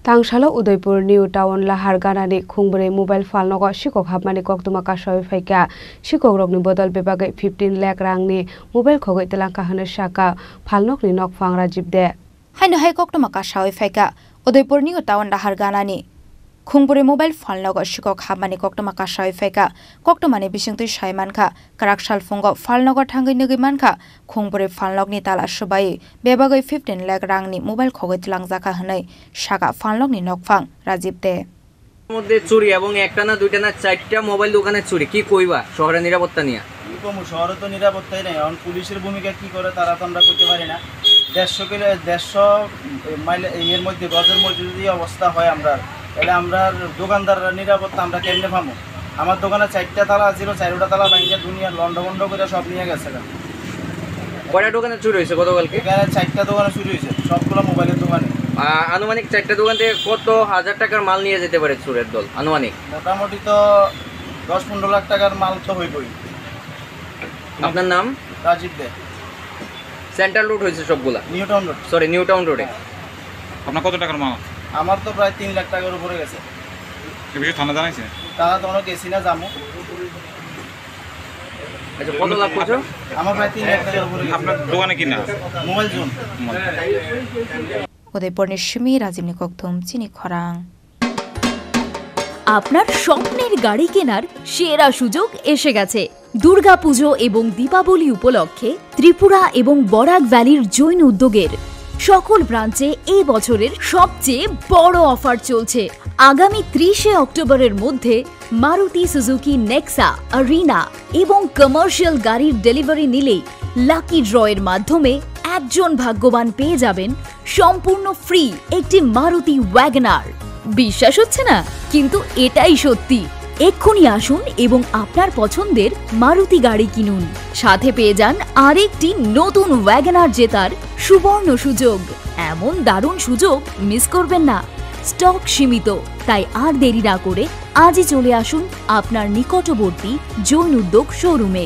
Tangshala Udaipur New Town Lahar Ganani Khungbore Mobile Falnogo Shikok Habmani Koktuma Kashoy Faika Shikok Rokni Bodol Bebagai 15 lakh rangni Mobile Khogoi Telangka Hana Shaka Falnokni Nokfang Rajib de Haino hai Koktuma Kashoy Faika Udaipur New Town Lahar Ganani Khungbore Mobile Falnogo Shikok Habmani Koktuma Kashoy Faika Koktumani Bisingtui Shaimanka Karakshal Fungo Falnogo Thangai Nugi Manka Khungbore Falnogni Tala Shubai Bebagai 15 lakh rangni Mobile Khogoi Telangjaka Hanai Shaka Falnogni Nokfang Rajib de মধ্যে চুরি এবং একটা না দুইটা না চারটা mobile দোকানে চুরি কি কইবা শহরের নিরাপত্তা নিয়ে কি কম শহরে তো নিরাপত্তাই নাই এখন পুলিশের ভূমিকা কি করে তারা তো আমরা করতে পারি না 150 মাইল এর মধ্যে গজের মধ্যে যদি অবস্থা হয় আমরা তাহলে আমরা দোকানদাররা নিরাপত্তা আমরা কেমনে পাবো আমার দোকানে চারটা তালা ছিল চারটা তালা ভাঙিয়ে দুনিয়া লন্ডভন্ড করে সব নিয়ে গেছে কয়টা দোকানে চুরি হয়েছে গতকালকে এখানে চারটা দোকানে চুরি হয়েছে সবগুলো মোবাইলের দোকানে আনুমানিক চারটা দোকান থেকে কত হাজার টাকার মাল নিয়ে যেতে পারে চোরের দল আনুমানিক মোটামুটি তো 10-15 লাখ টাকার মাল তো হইবই আপনার নাম রাজীব দে সেন্ট্রাল রোড হয়েছে সবগুলা new town road sorry new town রোডে আপনার কত টাকার মাল আমার তো প্রায় 3 লাখ টাকার উপরে গেছে এই বিষয়ে থানা জানাইছে তারা তো অনেক গেছি না যাবো আচ্ছা কত লাভ করছো আমার প্রায় 3 লাখ টাকার উপরে আপনার দোকানে কি না mobile zone Udaipur Nishmi Rajimni Koktum Chini Khorang আপনার স্বপ্নের গাড়ি কেনার সেরা সুযোগ এসে গেছে দুর্গাপূজো এবং দীপাবলি উপলক্ষে ত্রিপুরা এবং বরাক ভ্যালির জৈন উদ্যোগের সকল ব্রাঞ্চে এই বছরের সবচেয়ে বড় অফার চলছে আগামী 30 অক্টোবরের মধ্যে মারুতি সুজুকি নেক্সা আরিনা এবং কমার্শিয়াল গাড়ির ডেলিভারি নিলেই লাকি ড্রয়ের মাধ্যমে একজন ভাগ্যবান পেয়ে যাবেন সম্পূর্ণ ফ্রি একটি মারুতি ওয়াগনার বিশ্বাস হচ্ছে না কিন্তু এটাই সত্যি এক্ষুনি আসুন এবং আপনার পছন্দের মারুতি গাড়ি কিনুন সাথে পেয়ে যান আরেকটি নতুন ওয়াগনার জেতার সুবর্ণ সুযোগ এমন দারুণ সুযোগ মিস করবেন না স্টক সীমিত তাই আর দেরি না করে আজই চলে আসুন আপনার নিকটবর্তী জৈন উদ্যোগ শোরুমে